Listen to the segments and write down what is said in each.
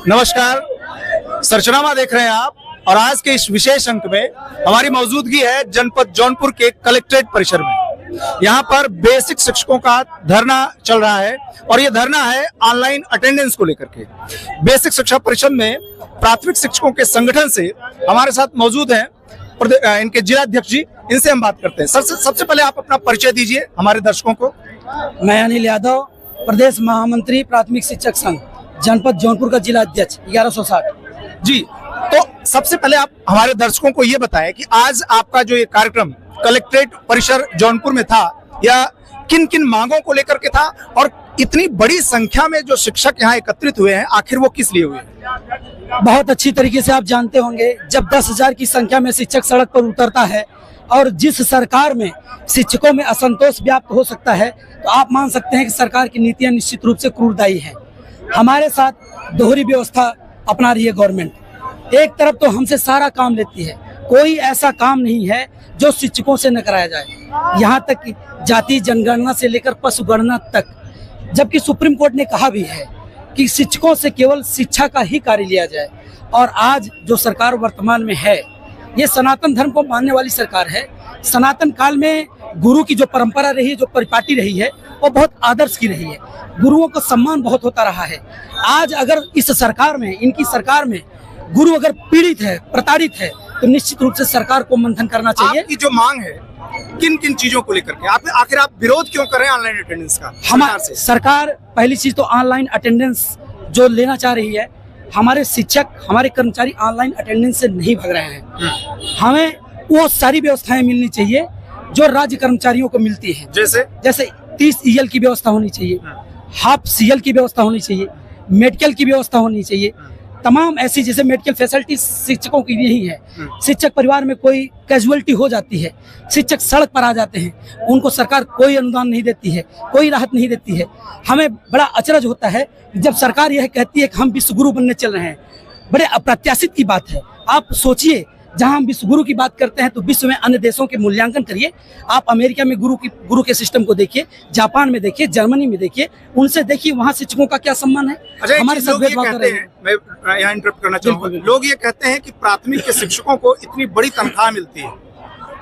नमस्कार, सरचनामा देख रहे हैं आप। और आज के इस विशेष अंक में हमारी मौजूदगी है जनपद जौनपुर के कलेक्ट्रेट परिसर में। यहाँ पर बेसिक शिक्षकों का धरना चल रहा है और ये धरना है ऑनलाइन अटेंडेंस को लेकर के। बेसिक शिक्षा परिषद में प्राथमिक शिक्षकों के संगठन से हमारे साथ मौजूद हैं इनके जिलाध्यक्ष जी। इनसे हम बात करते हैं। सबसे पहले आप अपना परिचय दीजिए हमारे दर्शकों को। मैं अनिल यादव, प्रदेश महामंत्री प्राथमिक शिक्षक संघ, जनपद जौनपुर का जिला अध्यक्ष 1160। जी, तो सबसे पहले आप हमारे दर्शकों को ये बताएं कि आज आपका जो ये कार्यक्रम कलेक्ट्रेट परिसर जौनपुर में था, या किन किन मांगों को लेकर के था, और इतनी बड़ी संख्या में जो शिक्षक यहाँ एकत्रित हुए हैं, आखिर वो किस लिए हुए हैं? बहुत अच्छी तरीके से आप जानते होंगे, जब 10,000 की संख्या में शिक्षक सड़क पर उतरता है और जिस सरकार में शिक्षकों में असंतोष व्याप्त हो सकता है, तो आप मान सकते हैं कि सरकार की नीतियां निश्चित रूप से क्रूरदायी है। हमारे साथ दोहरी व्यवस्था अपना रही है गवर्नमेंट। एक तरफ तो हमसे सारा काम लेती है, कोई ऐसा काम नहीं है जो शिक्षकों से न कराया जाए, यहाँ तक कि जाति जनगणना से लेकर पशु गणना तक। जबकि सुप्रीम कोर्ट ने कहा भी है कि शिक्षकों से केवल शिक्षा का ही कार्य लिया जाए। और आज जो सरकार वर्तमान में है, ये सनातन धर्म को मानने वाली सरकार है। सनातन काल में गुरु की जो परंपरा रही है, जो परिपाटी रही है, वो बहुत आदर्श की रही है। गुरुओं का सम्मान बहुत होता रहा है। आज अगर इस सरकार में, इनकी सरकार में गुरु अगर पीड़ित है, प्रताड़ित है, तो निश्चित रूप से सरकार को मंथन करना चाहिए। आपकी जो मांग है किन किन चीजों को लेकर के, आखिर आप विरोध क्यों कर रहे हैं ऑनलाइन अटेंडेंस का? हमारे सरकार पहली चीज तो ऑनलाइन अटेंडेंस जो लेना चाह रही है, हमारे शिक्षक, हमारे कर्मचारी ऑनलाइन अटेंडेंस से नहीं भाग रहे हैं। हमें वो सारी व्यवस्थाएं मिलनी चाहिए जो राज्य कर्मचारियों को मिलती है। जैसे 30 EL की व्यवस्था होनी चाहिए, हाफ CL की व्यवस्था होनी चाहिए, मेडिकल की व्यवस्था होनी चाहिए। तमाम ऐसी जैसे मेडिकल फैसिलिटी शिक्षकों की यही है। शिक्षक परिवार में कोई कैजुअलिटी हो जाती है, शिक्षक सड़क पर आ जाते हैं, उनको सरकार कोई अनुदान नहीं देती है, कोई राहत नहीं देती है। हमें बड़ा अचरज होता है जब सरकार यह कहती है कि हम विश्व गुरु बनने चल रहे हैं। बड़े अप्रत्याशित की बात है। आप सोचिए, जहां हम विश्व गुरु की बात करते हैं तो विश्व में अन्य देशों के मूल्यांकन करिए। आप अमेरिका में गुरु के सिस्टम को देखिए, जापान में देखिए, जर्मनी में देखिए, उनसे देखिए वहां शिक्षकों का क्या सम्मान है। हमारे साथ मैं यहाँ इंटरप्ट करना चाहूंगा। लोग ये कहते हैं कि प्राथमिक के शिक्षकों को इतनी बड़ी तनख्वाह मिलती है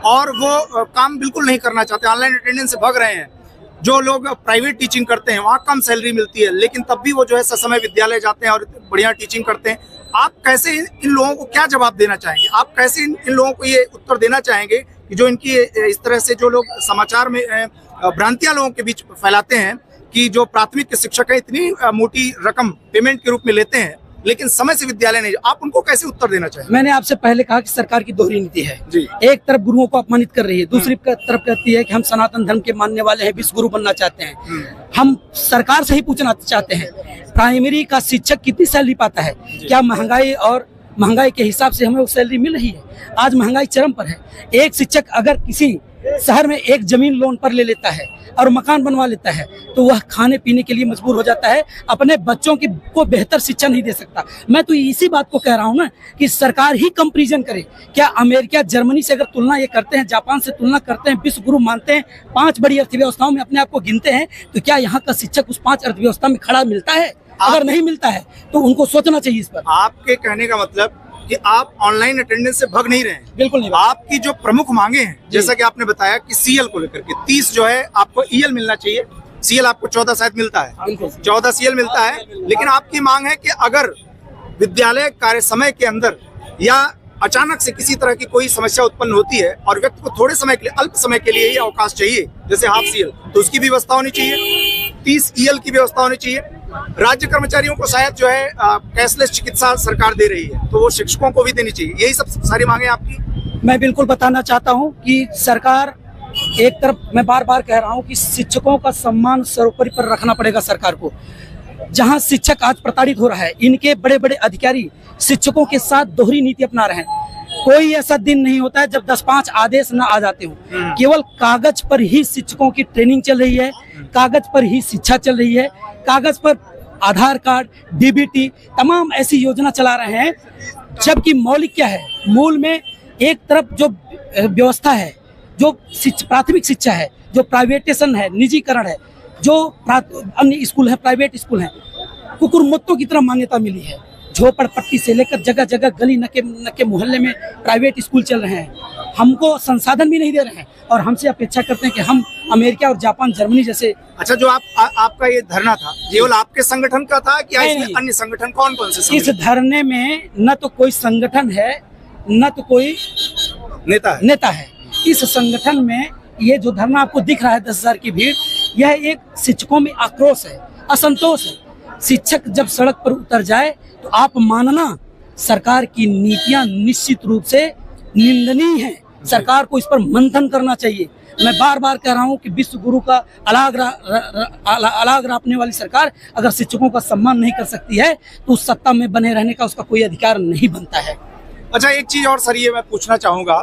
और वो काम बिल्कुल नहीं करना चाहते, ऑनलाइन अटेंडेंस से भाग रहे हैं। जो लोग प्राइवेट टीचिंग करते हैं वहाँ कम सैलरी मिलती है, लेकिन तब भी वो जो है ससमय विद्यालय जाते हैं और बढ़िया टीचिंग करते हैं। आप कैसे इन लोगों को क्या जवाब देना चाहेंगे? आप कैसे इन लोगों को ये उत्तर देना चाहेंगे कि जो इनकी इस तरह से जो लोग समाचार में भ्रांतियां लोगों के बीच फैलाते हैं कि जो प्राथमिक के शिक्षक है इतनी मोटी रकम पेमेंट के रूप में लेते हैं लेकिन समय से विद्यालय नहीं, आप उनको कैसे उत्तर देना चाहिए? मैंने आपसे पहले कहा कि सरकार की दोहरी नीति है जी। एक तरफ गुरुओं को अपमानित कर रही है, दूसरी तरफ कहती है कि हम सनातन धर्म के मानने वाले हैं, विश्व गुरु बनना चाहते हैं। हम सरकार से ही पूछना चाहते हैं, प्राइमरी का शिक्षक कितनी सैलरी पाता है? क्या महंगाई के हिसाब से हमें वो सैलरी मिल रही है? आज महंगाई चरम पर है। एक शिक्षक अगर किसी शहर में एक जमीन लोन पर ले लेता है और मकान बनवा लेता है, तो वह खाने पीने के लिए मजबूर हो जाता है, अपने बच्चों को बेहतर शिक्षा नहीं दे सकता। मैं तो इसी बात को कह रहा हूँ ना कि सरकार ही कंपैरिजन करे। क्या अमेरिका, जर्मनी से अगर तुलना ये करते हैं, जापान से तुलना करते हैं, विश्व गुरु मानते हैं, 5 बड़ी अर्थव्यवस्थाओं में अपने आप को गिनते हैं, तो क्या यहाँ का शिक्षक उस 5 अर्थव्यवस्था में खड़ा मिलता है? अगर नहीं मिलता है तो उनको सोचना चाहिए इस पर। आपके कहने का मतलब कि आप ऑनलाइन अटेंडेंस से भाग नहीं रहे हैं? बिल्कुल नहीं। आपकी जो प्रमुख मांगे हैं, जैसा कि आपने बताया कि CL को लेकर के 30 जो है आपको EL मिलना चाहिए, CL आपको 14 शायद मिलता है, 14 CL मिलता है, लेकिन आपकी मांग है कि अगर विद्यालय कार्य समय के अंदर या अचानक से किसी तरह की कोई समस्या उत्पन्न होती है और व्यक्ति को थोड़े समय के लिए, अल्प समय के लिए ही अवकाश चाहिए, जैसे हाफ CL, तो उसकी भी व्यवस्था होनी चाहिए। 30 EL की व्यवस्था होनी चाहिए। राज्य कर्मचारियों को शायद जो है कैशलेस चिकित्सा सरकार दे रही है, तो वो शिक्षकों को भी देनी चाहिए। यही सब सारी मांगे आपकी। मैं बिल्कुल बताना चाहता हूं कि सरकार, एक तरफ मैं बार बार कह रहा हूं कि शिक्षकों का सम्मान सर्वोपरि पर रखना पड़ेगा सरकार को। जहां शिक्षक आज प्रताड़ित हो रहा है, इनके बड़े बड़े अधिकारी शिक्षकों के साथ दोहरी नीति अपना रहे हैं। कोई ऐसा दिन नहीं होता है जब 10-5 आदेश न आ जाते हो। केवल कागज पर ही शिक्षकों की ट्रेनिंग चल रही है, कागज पर ही शिक्षा चल रही है, कागज पर आधार कार्ड, DBT, तमाम ऐसी योजना चला रहे हैं। जबकि मौलिक क्या है? मूल में एक तरफ जो व्यवस्था है, जो प्राथमिक शिक्षा है, जो प्राइवेटेशन है, निजीकरण है, जो अन्य स्कूल है, प्राइवेट स्कूल है, कुकुरमुत्तों की तरह मान्यता मिली है। झोपड़पट्टी से लेकर जगह जगह गली नके मोहल्ले में प्राइवेट स्कूल चल रहे हैं। हमको संसाधन भी नहीं दे रहे हैं और हमसे अपेक्षा करते हैं कि हम अमेरिका और जापान, जर्मनी जैसे। अच्छा, जो आपका ये धरना था, केवल आपके संगठन का था कि इसमें अन्य संगठन कौन कौन से? इस धरने में न तो कोई संगठन है, न तो कोई नेता है। इस संगठन में ये जो धरना आपको दिख रहा है 10,000 की भीड़, यह एक शिक्षकों में आक्रोश है, असंतोष है। शिक्षक जब सड़क पर उतर जाए तो आप मानना सरकार की नीतियां निश्चित रूप से निंदनीय हैं। सरकार को इस पर मंथन करना चाहिए। मैं बार बार कह रहा हूं कि विश्व गुरु का अलाग रापने वाली सरकार अगर शिक्षकों का सम्मान नहीं कर सकती है तो उस सत्ता में बने रहने का उसका कोई अधिकार नहीं बनता है। अच्छा, एक चीज और सर, ये मैं पूछना चाहूंगा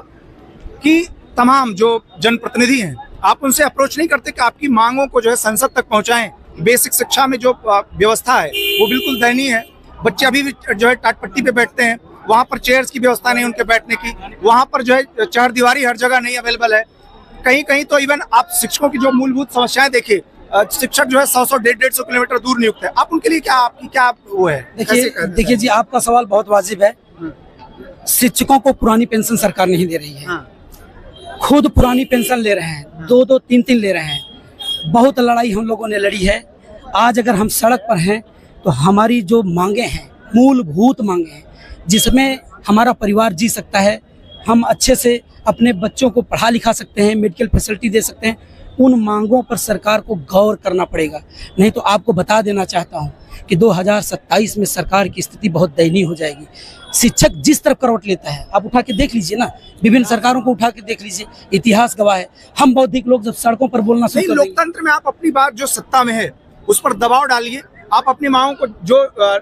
कि तमाम जो जनप्रतिनिधि हैं, आप उनसे अप्रोच नहीं करते कि आपकी मांगों को जो है संसद तक पहुंचाएं? बेसिक शिक्षा में जो व्यवस्था है वो बिल्कुल दयनीय है। बच्चे अभी भी जो है टाटपट्टी पे बैठते हैं, वहाँ पर चेयर्स की व्यवस्था नहीं उनके बैठने की, वहाँ पर जो है चारदीवारी हर जगह नहीं अवेलेबल है। कहीं कहीं तो इवन आप शिक्षकों की जो मूलभूत समस्याएं देखिए, शिक्षक जो है 100-100, 150 किलोमीटर दूर नियुक्त है। आप उनके लिए आपकी क्या वो है? देखिए जी, आपका सवाल बहुत वाजिब है। शिक्षकों को पुरानी पेंशन सरकार नहीं दे रही है। खुद पुरानी पेंशन ले रहे हैं, 2-2, 3-3 ले रहे हैं। बहुत लड़ाई हम लोगों ने लड़ी है। आज अगर हम सड़क पर हैं तो हमारी जो मांगे हैं, मूलभूत मांगे हैं, जिसमें हमारा परिवार जी सकता है, हम अच्छे से अपने बच्चों को पढ़ा लिखा सकते हैं, मेडिकल फैसिलिटी दे सकते हैं, उन मांगों पर सरकार को गौर करना पड़ेगा। नहीं तो आपको बता देना चाहता हूं कि 2027 में सरकार की स्थिति बहुत दयनीय हो जाएगी। शिक्षक जिस तरफ करवट लेता है, आप उठा के देख लीजिए ना, विभिन्न सरकारों को उठा के देख लीजिए, इतिहास गवाह है। हम बौद्धिक लोग जब सड़कों पर बोलना शुरू कर देंगे, लोकतंत्र में आप अपनी बात जो सत्ता में है उस पर दबाव डालिए। आप अपनी मांगों को जो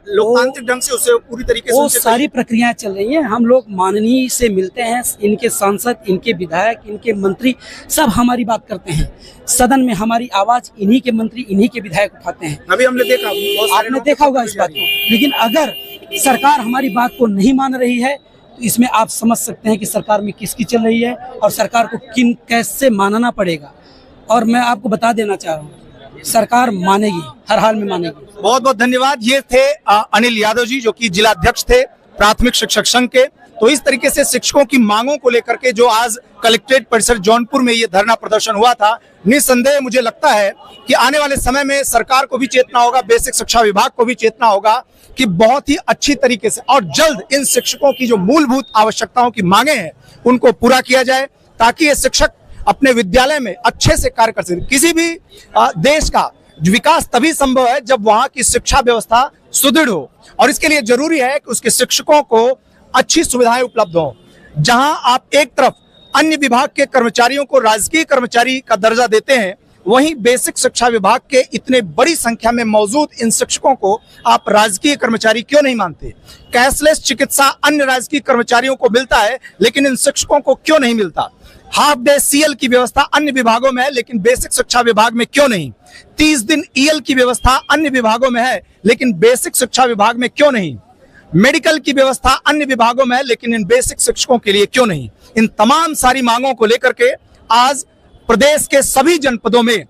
लोकतांत्रिक ढंग से उसे पूरी तरीके से, वो सारी प्रक्रियाएं चल रही हैं। हम लोग माननीय से मिलते हैं, इनके सांसद, इनके विधायक, इनके मंत्री सब हमारी बात करते हैं। सदन में हमारी आवाज इन्हीं के मंत्री, इन्हीं के विधायक उठाते हैं। अभी हमने देखा, आपने देखा होगा इस बात को। लेकिन अगर सरकार हमारी बात को नहीं मान रही है तो इसमें आप समझ सकते हैं कि सरकार में किसकी चल रही है और सरकार को किन कैसे मानना पड़ेगा। और मैं आपको बता देना चाह रहा हूँ, सरकार मानेगी, हर हाल में मानेगी। बहुत बहुत धन्यवाद। ये थे अनिल यादव जी, जो कि जिलाध्यक्ष थे प्राथमिक शिक्षक संघ के। तो इस तरीके से शिक्षकों की मांगों को लेकर के जो आज कलेक्ट्रेट परिसर जौनपुर में ये धरना प्रदर्शन हुआ था, निस्संदेह मुझे लगता है कि आने वाले समय में सरकार को भी चेतना होगा, बेसिक शिक्षा विभाग को भी चेतना होगा कि बहुत ही अच्छी तरीके से और जल्द इन शिक्षकों की जो मूलभूत आवश्यकताओं की मांगे हैं उनको पूरा किया जाए, ताकि ये शिक्षक अपने विद्यालय में अच्छे से कार्य कर सके। किसी भी देश का विकास तभी संभव है जब वहां की शिक्षा व्यवस्था सुदृढ़ हो, और इसके लिए जरूरी है कि उसके शिक्षकों को अच्छी सुविधाएं उपलब्ध हो। जहां आप एक तरफ अन्य विभाग के कर्मचारियों को राजकीय कर्मचारी का दर्जा देते हैं, वहीं बेसिक शिक्षा विभाग के इतने बड़ी संख्या में मौजूद इन शिक्षकों को आप राजकीय कर्मचारी क्यों नहीं मानते? कैशलेस चिकित्सा अन्य राजकीय कर्मचारियों को मिलता है, लेकिन इन शिक्षकों को क्यों नहीं मिलता? हाफ डे सीएल की व्यवस्था अन्य विभागों में है, लेकिन बेसिक शिक्षा विभाग में क्यों नहीं? 30 दिन ईएल की व्यवस्था अन्य विभागों में है, लेकिन बेसिक शिक्षा विभाग में क्यों नहीं? मेडिकल की व्यवस्था अन्य विभागों में है, लेकिन इन बेसिक शिक्षकों के लिए क्यों नहीं? इन तमाम सारी मांगों को लेकर के आज प्रदेश के सभी जनपदों में